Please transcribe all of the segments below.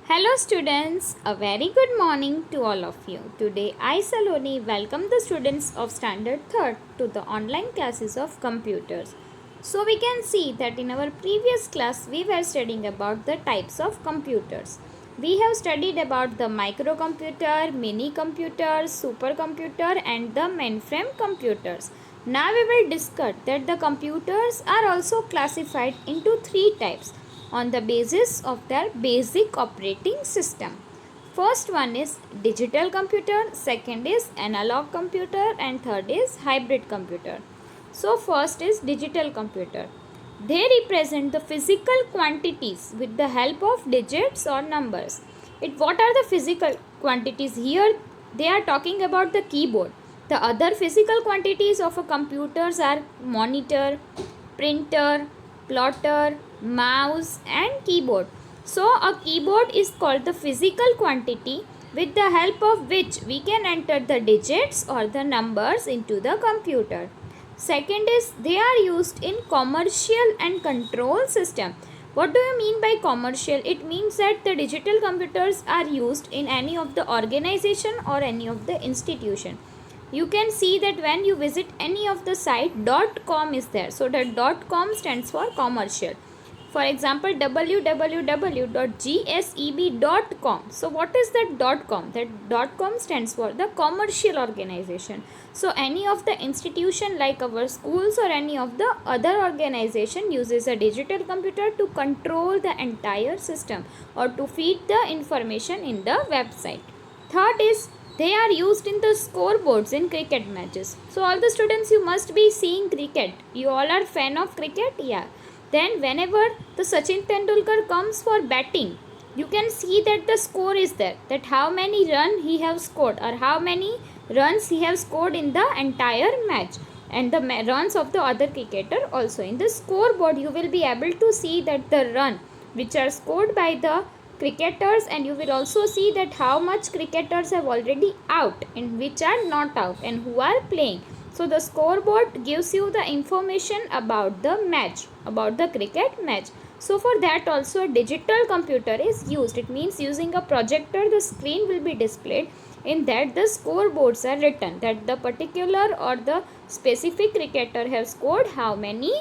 Hello students, a very good morning to all of you. Today I Saloni welcome the students of standard 3rd to the online classes of computers. So we can see that in our previous class we were studying about the types of computers. We have studied about the microcomputer, mini computers, supercomputer and the mainframe computers. Now we will discuss that the computers are also classified into three types on the basis of their basic operating system. First one is digital computer, second is analog computer and third is hybrid computer. So first is digital computer. They represent the physical quantities with the help of digits or numbers. What are the physical quantities? Here they are talking about the keyboard. The other physical quantities of a computers are monitor, printer, plotter, mouse and keyboard. So a keyboard is called the physical quantity with the help of which we can enter the digits or the numbers into the computer. Second is they are used in commercial and control system. What do you mean by commercial? It means that the digital computers are used in any of the organization or any of the institution. You can see that when you visit any of the site, .com is there. So the .com stands for commercial. For example, www.gseb.com. So what is that .com? That .com stands for the commercial organization. So any of the institution like our schools or any of the other organization uses a digital computer to control the entire system or to feed the information in the website. Third is they are used in the scoreboards in cricket matches. So all the students, you must be seeing cricket. You all are fan of cricket? Yeah. Then whenever the Sachin Tendulkar comes for batting, you can see that the score is there. That how many runs he have scored or how many runs he have scored in the entire match. And the runs of the other cricketer also. In the scoreboard, you will be able to see that the run which are scored by the cricketers, and you will also see that how much cricketers have already out and which are not out and who are playing. So the scoreboard gives you the information about the match, about the cricket match. So for that also a digital computer is used. It means using a projector the screen will be displayed. In that the scoreboards are written that the particular or the specific cricketer have scored how many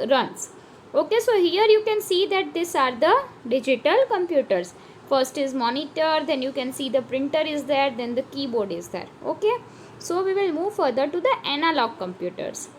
runs. Okay, so here you can see that these are the digital computers. First is monitor, then you can see the printer is there, then the keyboard is there. Okay, so we will move further to the analog computers.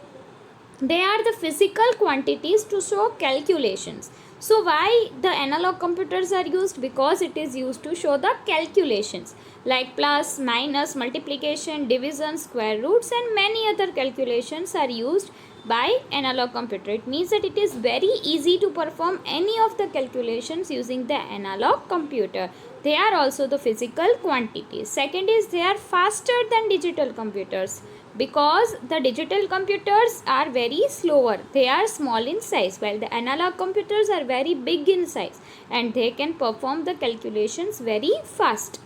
They are the physical quantities to show calculations. So why the analog computers are used? Because it is used to show the calculations like plus, minus, multiplication, division, square roots and many other calculations are used by analog computer. It means that it is very easy to perform any of the calculations using the analog computer. They are also the physical quantities. Second is they are faster than digital computers because the digital computers are very slower. They are small in size while the analog computers are very big in size and they can perform the calculations very fast.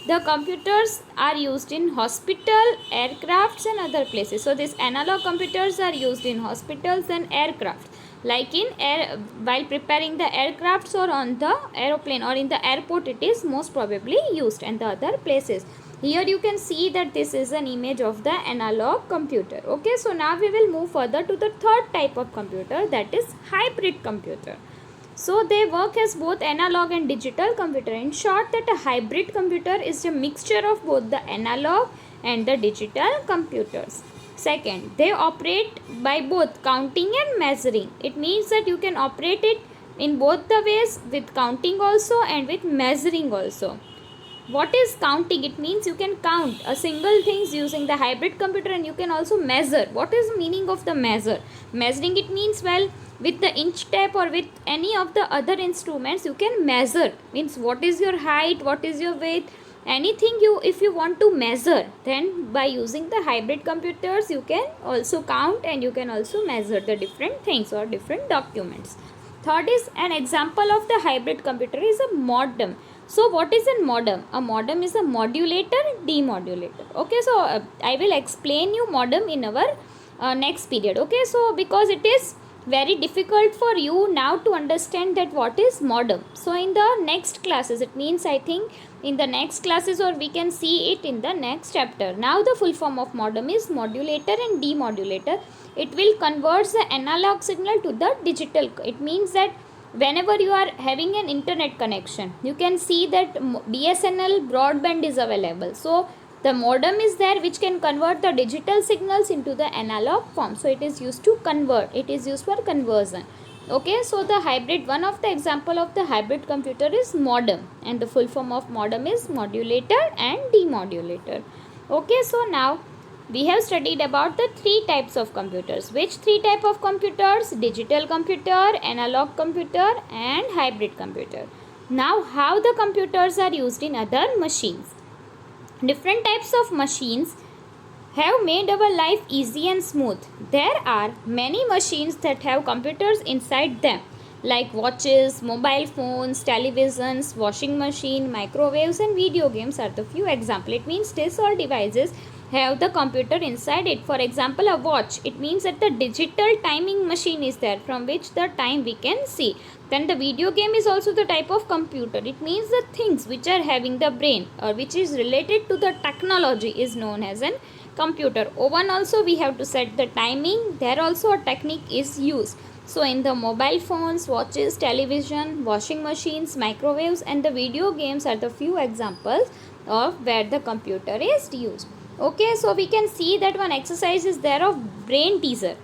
The computers are used in hospital, aircrafts and other places. So these analog computers are used in hospitals and aircrafts. Like in air, while preparing the aircrafts or on the aeroplane or in the airport, it is most probably used and the other places. Here you can see that this is an image of the analog computer. Okay, so now we will move further to the third type of computer, that is hybrid computer. So they work as both analog and digital computer. In short, that a hybrid computer is a mixture of both the analog and the digital computers. Second, they operate by both counting and measuring. It means that you can operate it in both the ways, with counting also and with measuring also. What is counting? It means you can count a single things using the hybrid computer and you can also measure. What is the meaning of the measure? Measuring, it means, well, with the inch tape or with any of the other instruments you can measure. Means what is your height, what is your weight, anything you, if you want to measure, then by using the hybrid computers you can also count and you can also measure the different things or different documents. Third is an example of the hybrid computer is a modem. So what is a modem? A modem is a modulator, demodulator. Okay, so I will explain you modem in our next period. Okay, so because it is very difficult for you now to understand that what is modem. So in the next classes, it means I think in the next classes, or we can see it in the next chapter. Now the full form of modem is modulator and demodulator. It will convert the analog signal to the digital. It means that whenever you are having an internet connection, you can see that BSNL broadband is available. So the modem is there which can convert the digital signals into the analog form. So it is used to convert. It is used for conversion. Okay, so the hybrid, one of the example of the hybrid computer is modem, and the full form of modem is modulator and demodulator. Okay, so now we have studied about the three types of computers. Which three type of computers? Digital computer, analog computer and hybrid computer. Now how the computers are used in other machines. Different types of machines have made our life easy and smooth. There are many machines that have computers inside them, like watches, mobile phones, televisions, washing machine, microwaves and video games are the few examples. It means these all devices have the computer inside it. For example, a watch, it means that the digital timing machine is there from which the time we can see. Then the video game is also the type of computer. It means the things which are having the brain or which is related to the technology is known as an computer. Oven also we have to set the timing. There also a technique is used. So in the mobile phones, watches, television, washing machines, microwaves and the video games are the few examples of where the computer is used. Okay, so we can see that one exercise is there of brain teaser.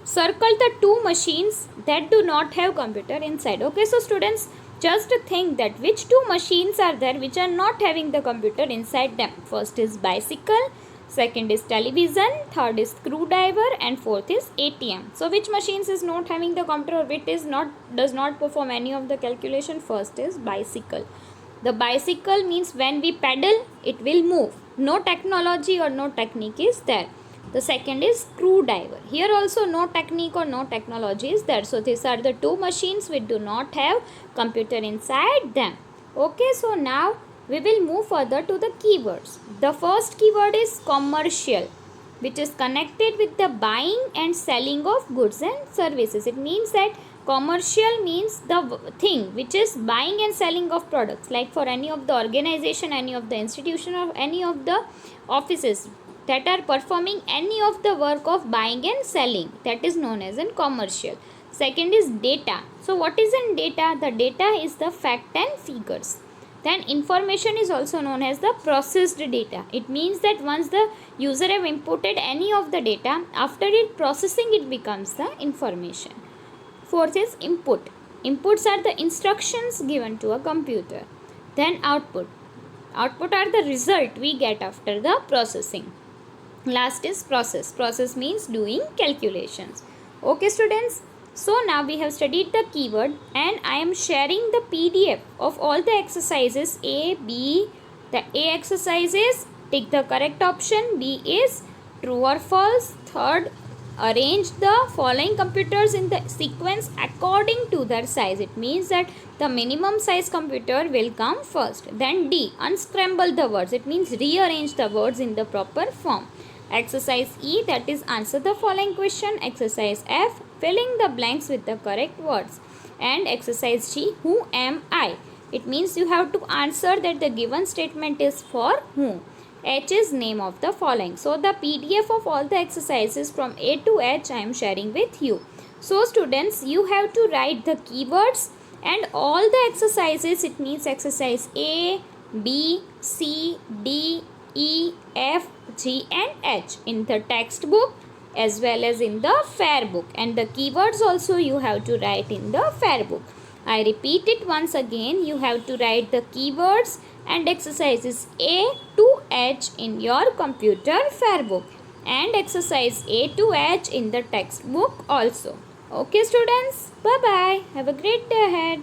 Circle the two machines that do not have computer inside. Okay, so students, just think that which two machines are there which are not having the computer inside them. First is bicycle, second is television, third is screwdriver and fourth is ATM. So which machines is not having the computer or which is not, does not perform any of the calculation? First is bicycle. The bicycle means when we pedal, it will move. No technology or no technique is there. The second is screwdriver. Here also no technique or no technology is there. So these are the two machines which do not have computer inside them. Okay, so now we will move further to the keywords. The first keyword is commercial, which is connected with the buying and selling of goods and services. It means that commercial means the thing which is buying and selling of products, like for any of the organization, any of the institution or any of the offices that are performing any of the work of buying and selling, that is known as in commercial. Second is data. So what is in data? The data is the fact and figures. Then information is also known as the processed data. It means that once the user have inputted any of the data, after it processing it becomes the information. Fourth is input. Inputs are the instructions given to a computer. Then output. Output are the result we get after the processing. Last is process. Process means doing calculations. Okay students, so now we have studied the keyword and I am sharing the PDF of all the exercises A, B. The A exercise is tick the correct option, B is true or false, third arrange the following computers in the sequence according to their size. It means that the minimum size computer will come first. Then D, unscramble the words. It means rearrange the words in the proper form. Exercise E, that is answer the following question. Exercise F, filling the blanks with the correct words. And exercise G, who am I? It means you have to answer that the given statement is for whom. H is name of the following. So the PDF of all the exercises from A to H I am sharing with you. So students, you have to write the keywords and all the exercises. It means exercise A, B, C, D, E, F, G and H in the textbook as well as in the fair book, and the keywords also you have to write in the fair book. I repeat it once again, you have to write the keywords and exercises A to H in your computer fair book and exercise A to H in the textbook also. Okay students, bye bye, have a great day ahead.